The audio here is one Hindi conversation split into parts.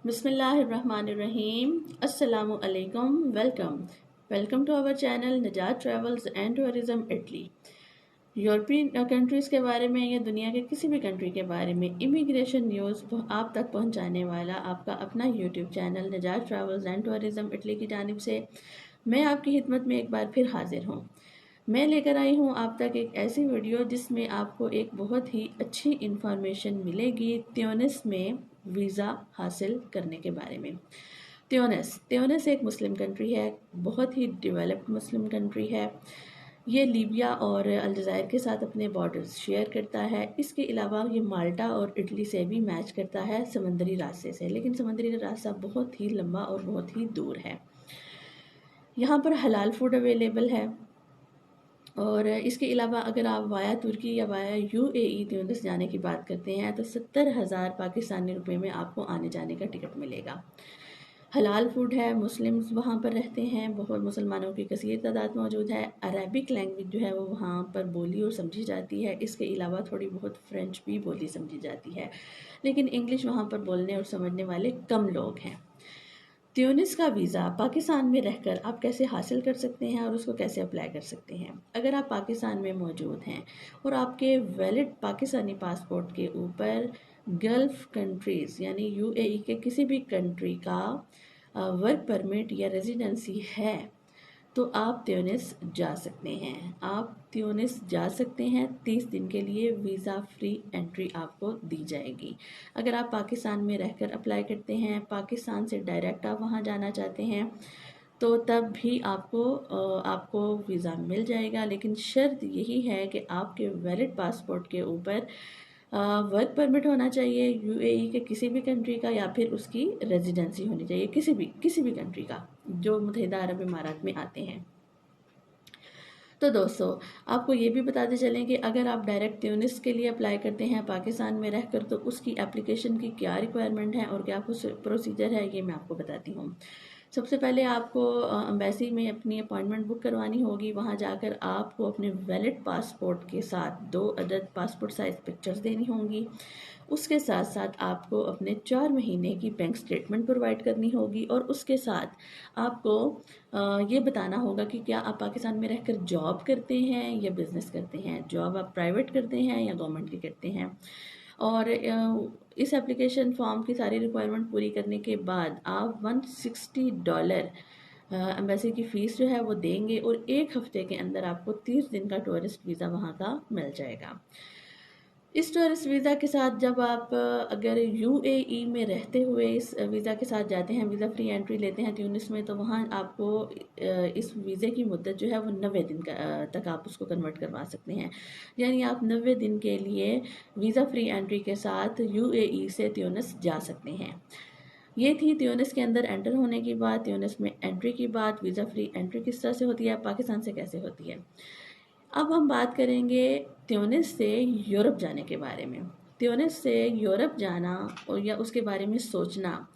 बिस्मिल्लाहिर्रहमानिर्रहीम। अस्सलामु अलैकुम। वेलकम टू आवर चैनल निजात travels and tourism Italy. European countries के बारे में या दुनिया के किसी भी कंट्री के बारे में इमिग्रेशन न्यूज़ आप तक पहुंचाने वाला आपका अपना यूट्यूब चैनल निजात ट्रैवल्स एंड टूरिज़्म इटली की जानिब से मैं आपकी खिदमत में एक बार फिर हाजिर हूँ। मैं लेकर आई हूँ आप तक एक ऐसी वीडियो जिसमें आपको एक बहुत ही अच्छी इन्फॉर्मेशन मिलेगी त्यूनिस में वीज़ा हासिल करने के बारे में। त्यूनिस एक मुस्लिम कंट्री है, बहुत ही डेवलप्ड मुस्लिम कंट्री है। ये लीबिया और अलजायर के साथ अपने बॉर्डर्स शेयर करता है। इसके अलावा ये माल्टा और इटली से भी मैच करता है समंदरी रास्ते से, लेकिन समंदरी रास्ता बहुत ही लंबा और बहुत ही दूर है। यहाँ पर हलाल फूड अवेलेबल है और इसके अलावा अगर आप वाया तुर्की या वाया यूएई त्यूनिस जाने की बात करते हैं तो 70,000 पाकिस्तानी रुपए में आपको आने जाने का टिकट मिलेगा। हलाल फूड है, मुस्लिम्स वहाँ पर रहते हैं, बहुत मुसलमानों की कसीर तादाद मौजूद है। अरबिक लैंग्वेज जो है वो वहाँ पर बोली और समझी जाती है। इसके अलावा थोड़ी बहुत फ्रेंच भी बोली समझी जाती है, लेकिन इंग्लिश वहाँ पर बोलने और समझने वाले कम लोग हैं। त्यूनिस का वीज़ा पाकिस्तान में रहकर आप कैसे हासिल कर सकते हैं और उसको कैसे अप्लाई कर सकते हैं। अगर आप पाकिस्तान में मौजूद हैं और आपके वैलिड पाकिस्तानी पासपोर्ट के ऊपर गल्फ़ कंट्रीज़ यानी यूएई के किसी भी कंट्री का वर्क परमिट या रेजिडेंसी है तो आप त्यूनिस जा सकते हैं। आप त्यूनिस जा सकते हैं। 30 दिन के लिए वीज़ा फ्री एंट्री आपको दी जाएगी। अगर आप पाकिस्तान में रहकर अप्लाई करते हैं, पाकिस्तान से डायरेक्ट आप वहाँ जाना चाहते हैं तो तब भी आपको वीज़ा मिल जाएगा, लेकिन शर्त यही है कि आपके वैलिड पासपोर्ट के ऊपर वर्क परमिट होना चाहिए यूएई के किसी भी कंट्री का, या फिर उसकी रेजिडेंसी होनी चाहिए किसी भी कंट्री का जो मुत्तहिदा अरब इमारात में आते हैं। तो दोस्तों, आपको ये भी बताते चलें कि अगर आप डायरेक्ट त्यूनिस के लिए अप्लाई करते हैं पाकिस्तान में रहकर तो उसकी एप्लीकेशन की क्या रिक्वायरमेंट है और क्या कुछ प्रोसीजर है, ये मैं आपको बताती हूँ। सबसे पहले आपको एम्बेसी में अपनी अपॉइंटमेंट बुक करवानी होगी। वहाँ जाकर आपको अपने वैलिड पासपोर्ट के साथ 2 अदद पासपोर्ट साइज़ पिक्चर्स देनी होंगी। उसके साथ साथ आपको अपने 4 महीने की बैंक स्टेटमेंट प्रोवाइड करनी होगी और उसके साथ आपको ये बताना होगा कि क्या आप पाकिस्तान में रहकर जॉब करते हैं या बिज़नेस करते हैं। जॉब आप प्राइवेट करते हैं या गवर्नमेंट की करते हैं। और इस एप्लीकेशन फॉर्म की सारी रिक्वायरमेंट पूरी करने के बाद आप $160 एम्बेसी की फ़ीस जो है वो देंगे और 1 हफ़्ते के अंदर आपको 30 दिन का टूरिस्ट वीज़ा वहाँ का मिल जाएगा। इस टूरिस्ट वीज़ा के साथ जब आप अगर यूएई में रहते हुए इस वीज़ा के साथ जाते हैं, वीज़ा फ्री एंट्री लेते हैं ट्यूनिस में, तो वहाँ आपको इस वीज़े की मुद्दत जो है वो 90 दिन तक आप उसको कन्वर्ट करवा सकते हैं। यानी आप 90 दिन के लिए वीज़ा फ्री एंट्री के साथ यूएई से ट्यूनिस जा सकते हैं। ये थी त्यूनिस के अंदर एंटर होने की बात, त्यूनिस में एंट्री की बात। वीज़ा फ्री एंट्री किस तरह से होती है, पाकिस्तान से कैसे होती है। अब हम बात करेंगे त्यूनिस से यूरोप जाने के बारे में। त्यूनिस से यूरोप जाना और या उसके बारे में सोचना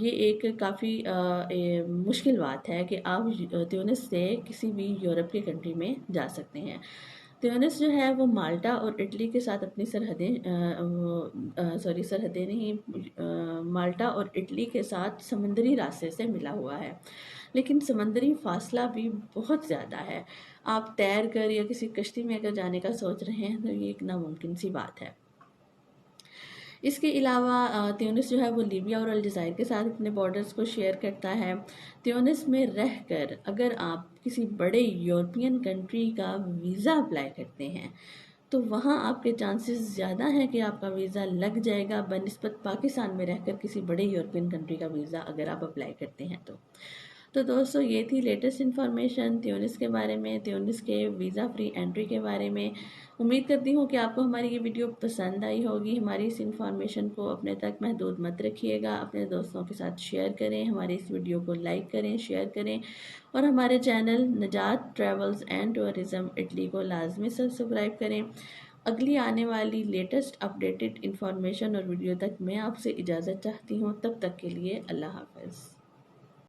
ये एक काफ़ी मुश्किल बात है कि आप त्यूनिस से किसी भी यूरोप के कंट्री में जा सकते हैं। त्यूनिस जो है वो माल्टा और इटली के साथ अपनी सरहदें नहीं, माल्टा और इटली के साथ समंदरी रास्ते से मिला हुआ है, लेकिन समंदरी फासला भी बहुत ज़्यादा है। आप तैर कर या किसी कश्ती में अगर जाने का सोच रहे हैं तो ये एक नामुमकिन सी बात है। इसके अलावा त्यूनिस जो है वो लीबिया और अलजायर के साथ अपने बॉर्डर्स को शेयर करता है। त्यूनिस में रहकर अगर आप किसी बड़े यूरोपियन कंट्री का वीज़ा अप्लाई करते हैं तो वहाँ आपके चांसेस ज़्यादा हैं कि आपका वीज़ा लग जाएगा बनिस्बत पाकिस्तान में रहकर किसी बड़े यूरोपियन कंट्री का वीज़ा अगर आप अप्लाई करते हैं तो दोस्तों, ये थी लेटेस्ट इन्फॉर्मेशन त्यूनिस के बारे में, त्यूनिस के वीज़ा फ्री एंट्री के बारे में। उम्मीद करती हूँ कि आपको हमारी ये वीडियो पसंद आई होगी। हमारी इस इन्फॉर्मेशन को अपने तक महदूद मत रखिएगा, अपने दोस्तों के साथ शेयर करें, हमारी इस वीडियो को लाइक करें, शेयर करें और हमारे चैनल निजात ट्रैवल्स एंड टूरिज़्म इटली को लाजमी सब्सक्राइब करें। अगली आने वाली लेटेस्ट अपडेटेड इन्फॉर्मेशन और वीडियो तक मैं आपसे इजाज़त चाहती हूँ। तब तक के लिए अल्लाह हाफ़िज़।